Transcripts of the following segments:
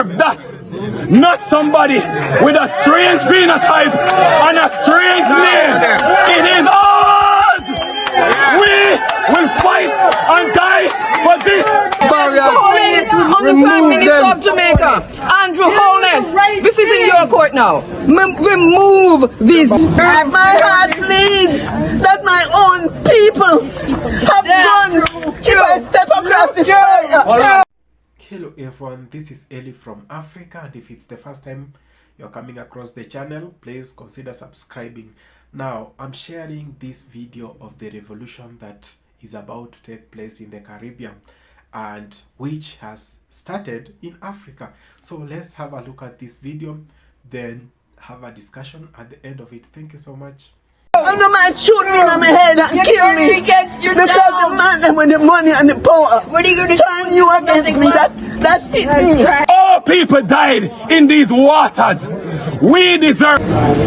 That, not somebody with a strange phenotype and a strange name. It is ours. We will fight and die for this. Holiness on the Prime Minister of Jamaica, Andrew Holness. This is in your court now. Remove these. My heart bleeds that my own people have guns. If I step across this area. Hello everyone, this is Eli from Africa, and if it's the first time you're coming across the channel, please consider subscribing. Now, I'm sharing this video of the revolution that is about to take place in the Caribbean and which has started in Africa. So let's have a look at this video, then have a discussion at the end of it. Thank you so much. Oh no, man, shoot me in my head and kill me because the man them with the money and the power. What are you going to turn you against me? That hit me. All people died in these waters. We deserve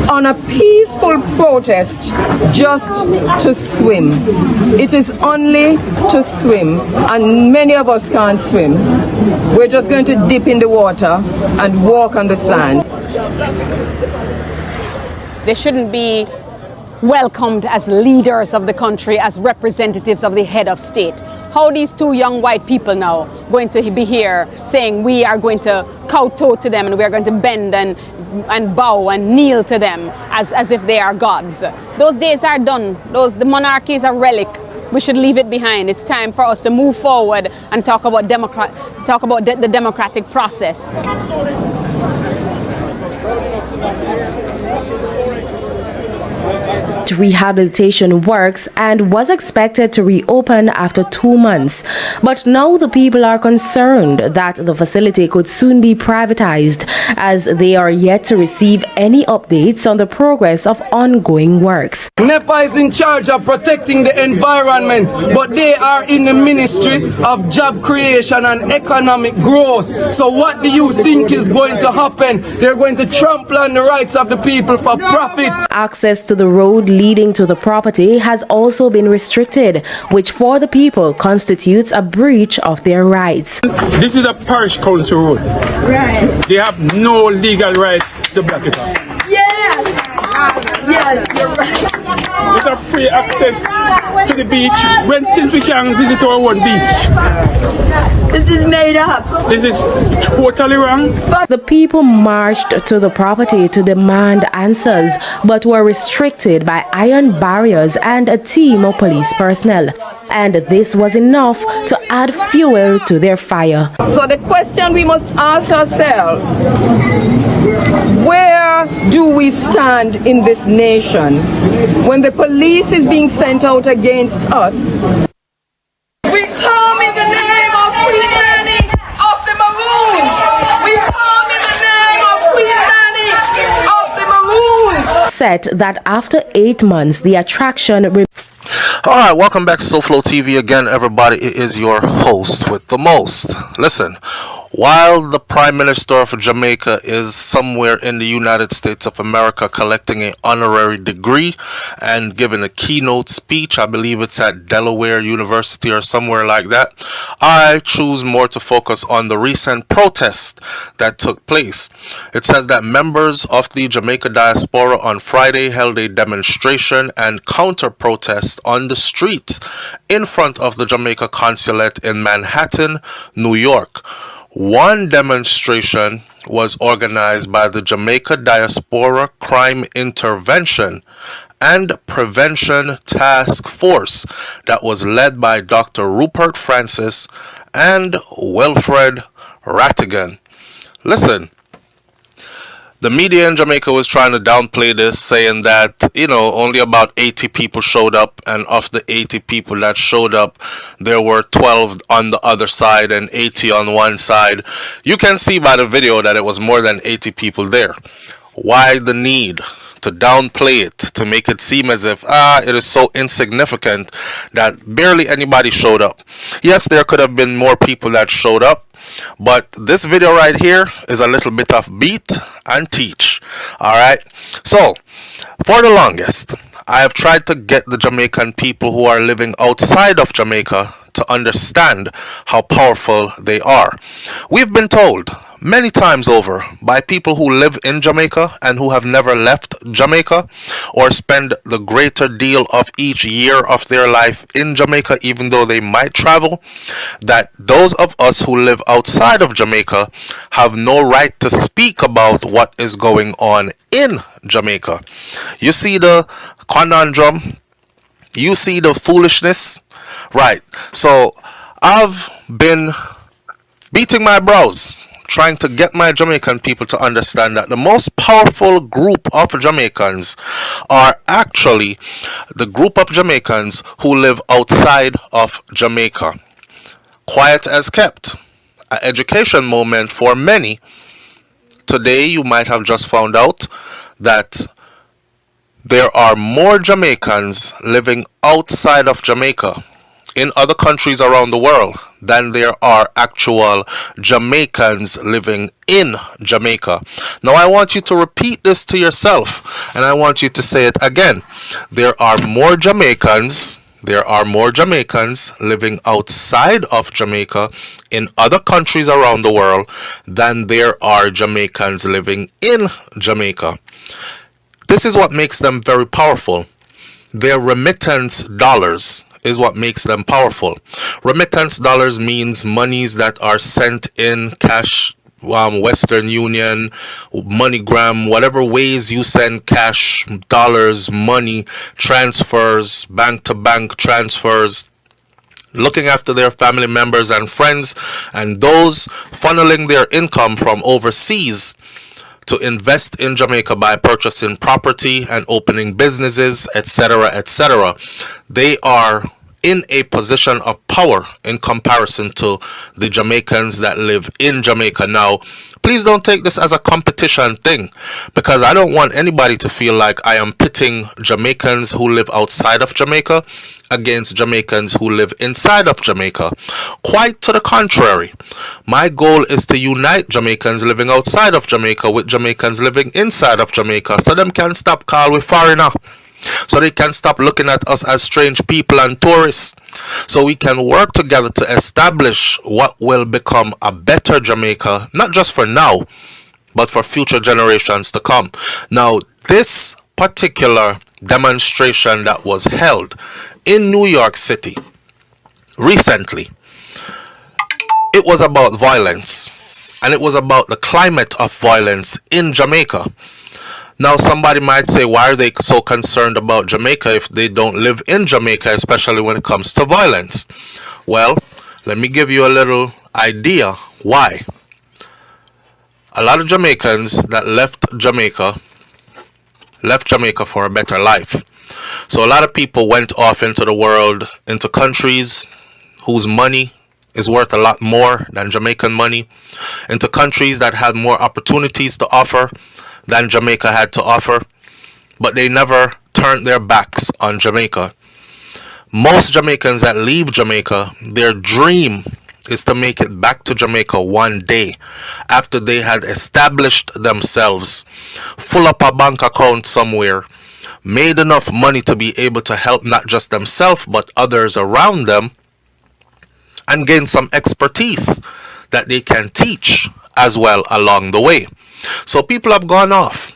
On a peaceful protest, just to swim. It is only to swim, and many of us can't swim. We're just going to dip in the water and walk on the sand. They shouldn't be welcomed as leaders of the country, as representatives of the head of state. How these two young white people now going to be here saying we are going to kowtow to them and we are going to bend and bow and kneel to them as if they are gods. Those days are done. The monarchy is a relic. We should leave it behind. It's time for us to move forward and talk about the democratic process. Rehabilitation works and was expected to reopen after 2 months. But now the people are concerned that the facility could soon be privatized, as they are yet to receive any updates on the progress of ongoing works. NEPA is in charge of protecting the environment, but they are in the Ministry of Job Creation and Economic Growth. So what do you think is going to happen? They're going to trample on the rights of the people for profit. Access to the road leading to the property has also been restricted, which for the people constitutes a breach of their rights. This is a parish council road. Right. They have no legal right to block it up. Yes. Yes, you're right. It's a free access to the beach since we can visit our own beach. This is made up. This is totally wrong. The people marched to the property to demand answers, but were restricted by iron barriers and a team of police personnel. And this was enough to add fuel to their fire. So the question we must ask ourselves, where do we stand in this nation when the police is being sent out against us? We come in the name of Queen Nanny of the Maroons. We come in the name of Queen Nanny of the Maroons. Said that after 8 months, the attraction Alright, welcome back to SoFlo TV again, everybody. It is your host with the most. Listen, while the Prime Minister of Jamaica is somewhere in the United States of America collecting an honorary degree and giving a keynote speech, I believe it's at Delaware University or somewhere like that, I choose more to focus on the recent protest that took place. It says that members of the Jamaica Diaspora on Friday held a demonstration and counter-protest on the street in front of the Jamaica Consulate in Manhattan, New York. One demonstration was organized by the Jamaica Diaspora Crime Intervention and Prevention Task Force that was led by Dr. Rupert Francis and Wilfred Rattigan. Listen, the media in Jamaica was trying to downplay this, saying that, only about 80 people showed up, and of the 80 people that showed up, there were 12 on the other side and 80 on one side. You can see by the video that it was more than 80 people there. Why the need to downplay it, to make it seem as if it is so insignificant that barely anybody showed up? Yes, there could have been more people that showed up, but this video right here is a little bit of beat and teach. Alright, so for the longest, I have tried to get the Jamaican people who are living outside of Jamaica to understand how powerful they are. We've been told many times over by people who live in Jamaica and who have never left Jamaica or spend the greater deal of each year of their life in Jamaica, even though they might travel, that those of us who live outside of Jamaica have no right to speak about what is going on in Jamaica. You see the conundrum? You see the foolishness? Right. So I've been beating my brows trying to get my Jamaican people to understand that the most powerful group of Jamaicans are actually the group of Jamaicans who live outside of Jamaica. Quiet as kept. An education moment for many. Today you might have just found out that there are more Jamaicans living outside of Jamaica in other countries around the world than there are actual Jamaicans living in Jamaica. Now I want you to repeat this to yourself, and I want you to say it again. There are more Jamaicans living outside of Jamaica in other countries around the world than there are Jamaicans living in Jamaica. This is what makes them very powerful. Their remittance dollars is what makes them powerful. Remittance dollars means monies that are sent in cash, Western Union, MoneyGram, whatever ways you send cash, dollars, money, transfers, bank-to-bank transfers, looking after their family members and friends, and those funneling their income from overseas to invest in Jamaica by purchasing property and opening businesses, etc., etc. They are in a position of power in comparison to the Jamaicans that live in Jamaica. Now, please don't take this as a competition thing, because I don't want anybody to feel like I am pitting Jamaicans who live outside of Jamaica against Jamaicans who live inside of Jamaica. Quite to the contrary. My goal is to unite Jamaicans living outside of Jamaica with Jamaicans living inside of Jamaica, so them can stop call we foreigner, so they can stop looking at us as strange people and tourists, so we can work together to establish what will become a better Jamaica, not just for now, but for future generations to come. Now, this particular demonstration that was held in New York City recently, it was about violence, and it was about the climate of violence in Jamaica. Now, somebody might say, why are they so concerned about Jamaica if they don't live in Jamaica, especially when it comes to violence? Well, let me give you a little idea why. A lot of Jamaicans that left Jamaica for a better life. So a lot of people went off into the world, into countries whose money is worth a lot more than Jamaican money, into countries that had more opportunities to offer than Jamaica had to offer, but they never turned their backs on Jamaica. Most Jamaicans that leave Jamaica, their dream is to make it back to Jamaica one day after they had established themselves, full up a bank account somewhere, made enough money to be able to help not just themselves but others around them, and gain some expertise that they can teach as well along the way. So people have gone off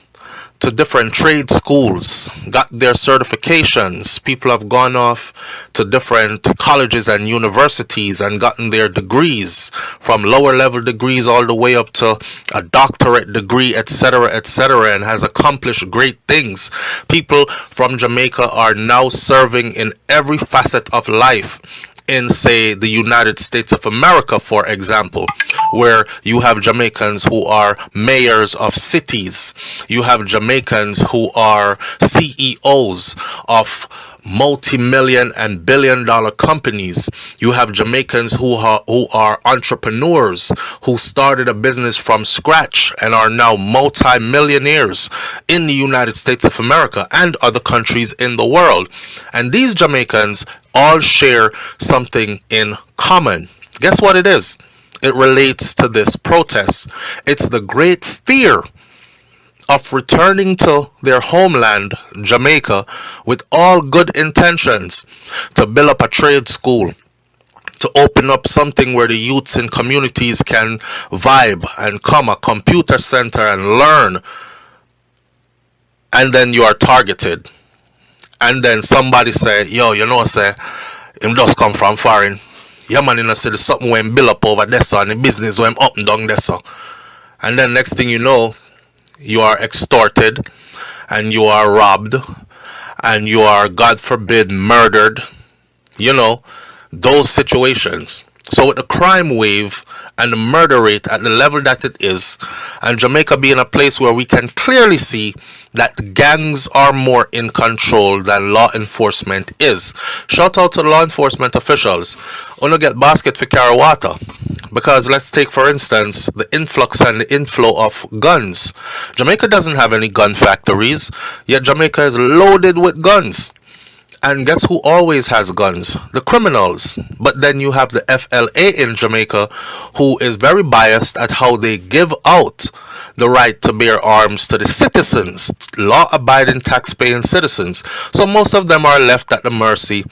to different trade schools, got their certifications. People have gone off to different colleges and universities and gotten their degrees, from lower level degrees all the way up to a doctorate degree, etc., etc., and has accomplished great things. People from Jamaica are now serving in every facet of life in, say, the United States of America, for example, where you have Jamaicans who are mayors of cities. You have Jamaicans who are CEOs of multi-million and billion-dollar companies. You have Jamaicans who are entrepreneurs who started a business from scratch and are now multi-millionaires in the United States of America and other countries in the world. And these Jamaicans all share something in common. Guess what it is? It relates to this protest. It's the great fear of returning to their homeland, Jamaica, with all good intentions to build up a trade school, to open up something where the youths in communities can vibe and come, a computer center, and learn, and then you are targeted, and then somebody say, yo, you know, say him just come from foreign, yeah man, you know, say there's something when build up over there, so, and the business when up and down there, so, and then next thing you know, you are extorted, and you are robbed, and you are, God forbid, murdered, you know, those situations. So with the crime wave and the murder rate at the level that it is, and Jamaica being a place where we can clearly see that gangs are more in control than law enforcement is. Shout out to the law enforcement officials. Wanna get basket for carry water. Because let's take for instance the influx and the inflow of guns. Jamaica doesn't have any gun factories, yet Jamaica is loaded with guns. And guess who always has guns? The criminals. But then you have the FLA in Jamaica, who is very biased at how they give out the right to bear arms to the citizens, law-abiding, tax-paying citizens. So most of them are left at the mercy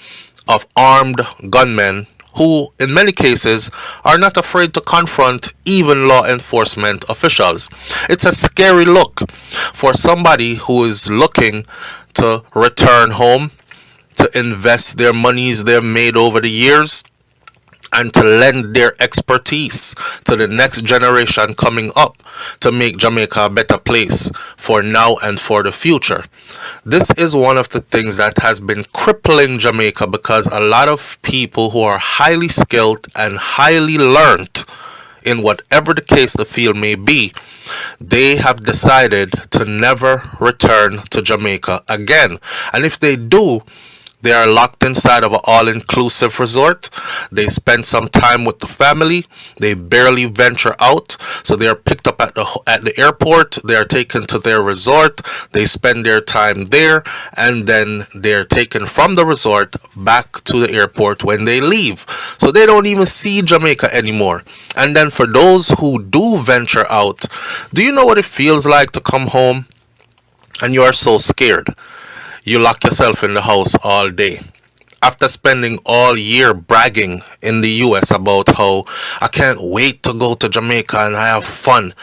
of armed gunmen who, in many cases, are not afraid to confront even law enforcement officials. It's a scary look for somebody who is looking to return home, to invest their monies they've made over the years, and to lend their expertise to the next generation coming up to make Jamaica a better place for now and for the future. This is one of the things that has been crippling Jamaica, because a lot of people who are highly skilled and highly learned in whatever the case the field may be, they have decided to never return to Jamaica again. And if they do, they are locked inside of an all-inclusive resort. They spend some time with the family. They barely venture out. So they are picked up at the airport. They are taken to their resort. They spend their time there. And then they are taken from the resort back to the airport when they leave. So they don't even see Jamaica anymore. And then for those who do venture out, do you know what it feels like to come home and you are so scared? You lock yourself in the house all day. After spending all year bragging in the US about how I can't wait to go to Jamaica and I have fun.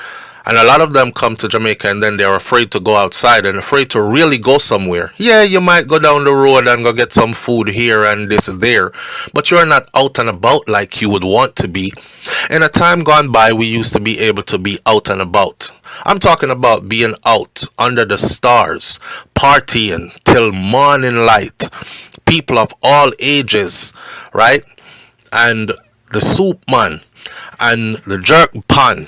And a lot of them come to Jamaica and then they're afraid to go outside and afraid to really go somewhere. Yeah, you might go down the road and go get some food here and this there, but you're not out and about like you would want to be. In a time gone by, we used to be able to be out and about. I'm talking about being out under the stars, partying till morning light, people of all ages, right? And the soup man and the jerk pan,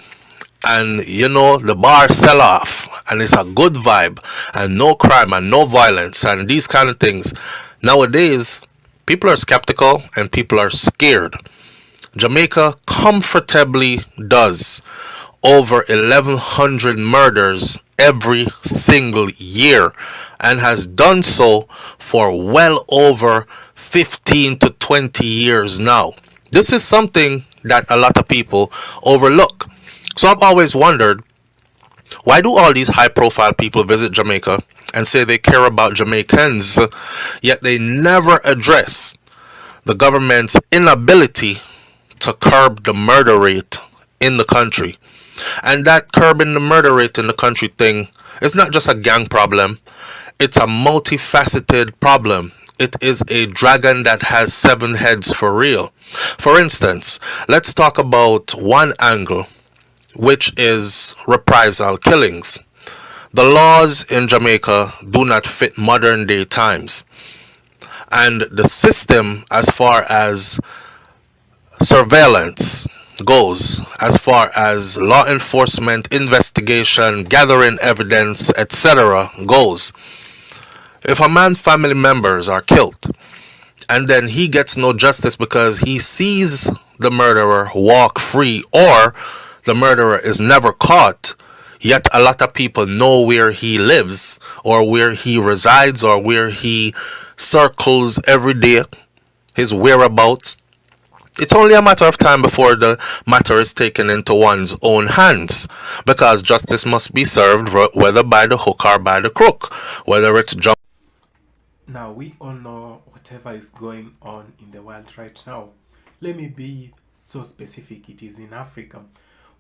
and you know, the bar sell off, and it's a good vibe, and no crime and no violence and these kind of things. Nowadays, people are skeptical and people are scared. Jamaica comfortably does over 1,100 murders every single year, and has done so for well over 15 to 20 years now. This is something that a lot of people overlook. So I've always wondered, why do all these high profile people visit Jamaica and say they care about Jamaicans, yet they never address the government's inability to curb the murder rate in the country? And that curbing the murder rate in the country thing is not just a gang problem, it's a multifaceted problem. It is a dragon that has 7 heads for real. For instance, let's talk about one angle, which is reprisal killings. The laws in Jamaica do not fit modern day times. And the system, as far as surveillance goes, as far as law enforcement, investigation, gathering evidence, etc. goes, if a man's family members are killed and then he gets no justice because he sees the murderer walk free, or the murderer is never caught, yet a lot of people know where he lives or where he resides or where he circles every day, his whereabouts, it's only a matter of time before the matter is taken into one's own hands, because justice must be served whether by the hook or by the crook, whether it's Now we all know whatever is going on in the world right now. let me be so specific. It is in Africa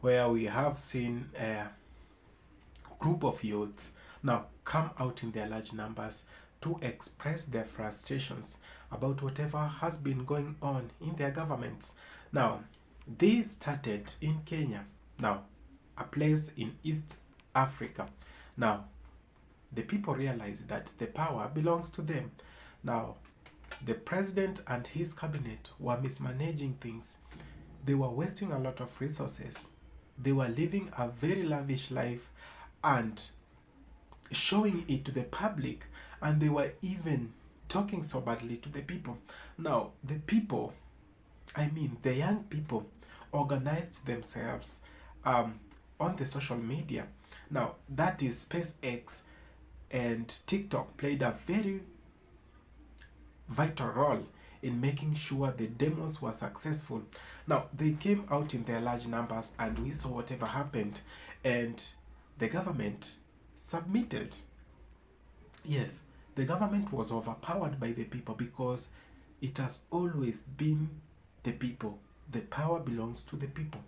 where we have seen a group of youths now come out in their large numbers to express their frustrations about whatever has been going on in their governments. Now, they started in Kenya, now a place in East Africa. Now, the people realized that the power belongs to them. Now, the president and his cabinet were mismanaging things. They were wasting a lot of resources. They were living a very lavish life and showing it to the public, and they were even talking so badly to the people. Now, the people, I mean the young people, organized themselves on the social media. Now, that is SpaceX and TikTok played a very vital role in making sure the demos were successful. Now, they came out in their large numbers and we saw whatever happened, and the government submitted. Yes, the government was overpowered by the people because it has always been the people. The power belongs to the people.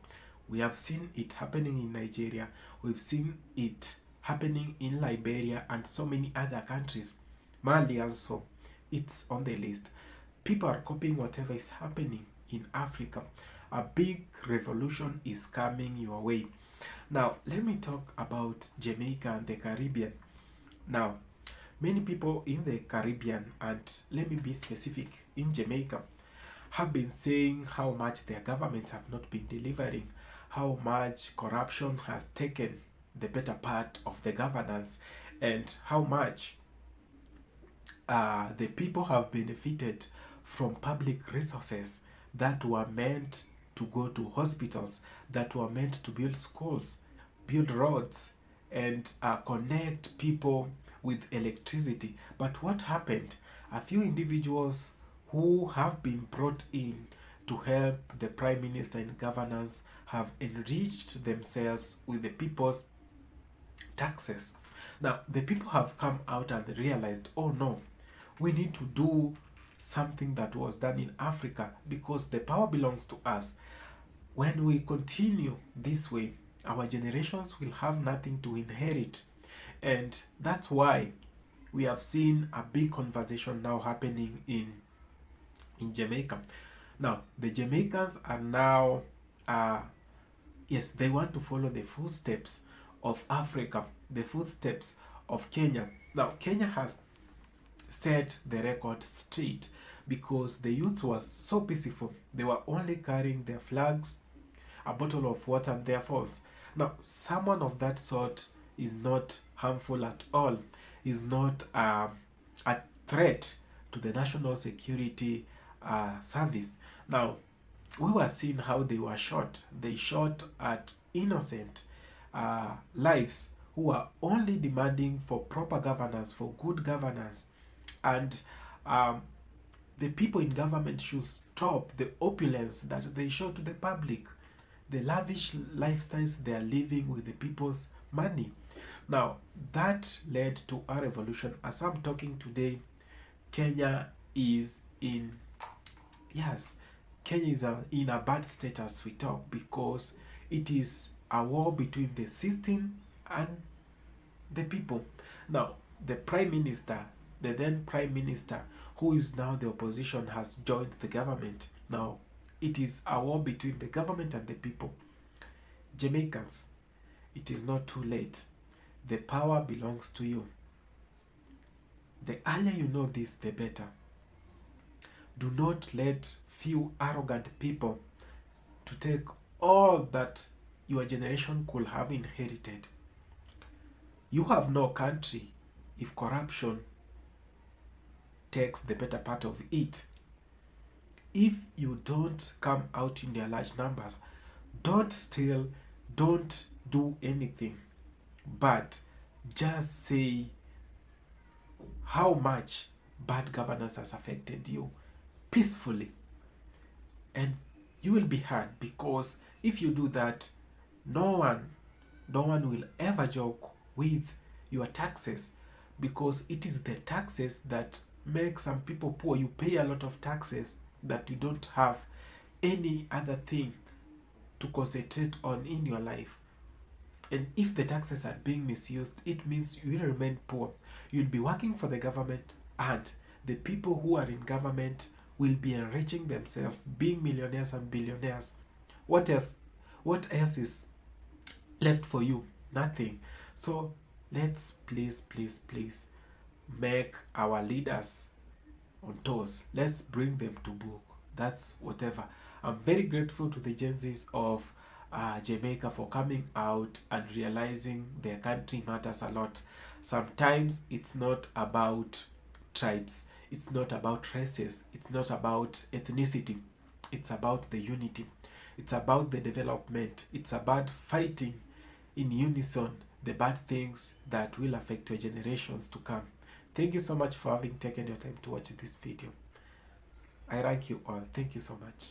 We have seen it happening in Nigeria. We've seen it happening in Liberia and so many other countries. Mali also, it's on the list. People are copying whatever is happening in Africa. A big revolution is coming your way. Now, let me talk about Jamaica and the Caribbean. Now, many people in the Caribbean, and let me be specific, in Jamaica, have been saying how much their governments have not been delivering, how much corruption has taken the better part of the governance, and how much the people have benefited from public resources that were meant to go to hospitals, that were meant to build schools, build roads, and connect people with electricity. But what happened? A few individuals who have been brought in to help the prime minister and governors have enriched themselves with the people's taxes. Now, the people have come out and realized, oh no, we need to do something that was done in Africa because the power belongs to us. When we continue this way, our generations will have nothing to inherit. And that's why we have seen a big conversation now happening in Jamaica. Now, the Jamaicans are now, yes, they want to follow the footsteps of Africa, the footsteps of Kenya. Now, Kenya has set the record straight because the youths were so peaceful. They were only carrying their flags, a bottle of water, and their phones. Now, someone of that sort is not harmful at all, is not a threat to the national security service. Now, we were seeing how they were shot. They shot at innocent lives who were only demanding for proper governance, for good governance. And the people in government should stop the opulence that they show to the public, the lavish lifestyles they are living with the people's money. Now, that led to a revolution. As I'm talking today, Kenya is in, yes, Kenya is in a bad state as we talk because it is a war between the system and the people. Now, the prime minister, the then prime minister, who is now the opposition, has joined the government. Now, it is a war between the government and the people. Jamaicans, it is not too late. The power belongs to you. The earlier you know this, the better. Do not let few arrogant people to take all that your generation could have inherited. You have no country if corruption takes the better part of it. If you don't come out in their large numbers, don't steal, don't do anything, but just say how much bad governance has affected you peacefully, and you will be heard. Because if you do that, no one will ever joke with your taxes, because it is the taxes that make some people poor. You pay a lot of taxes that you don't have any other thing to concentrate on in your life. And if the taxes are being misused, it means you will remain poor. You'll be working for the government, and the people who are in government will be enriching themselves, being millionaires and billionaires. What else is left for you? Nothing. So let's please make our leaders on toes. Let's bring them to book. That's whatever. I'm very grateful to the Gen Zs of Jamaica for coming out and realizing their country matters a lot. Sometimes it's not about tribes, it's not about races, it's not about ethnicity, it's about the unity, it's about the development, it's about fighting in unison the bad things that will affect your generations to come. Thank you so much for having taken your time to watch this video. I rank you all. Thank you so much.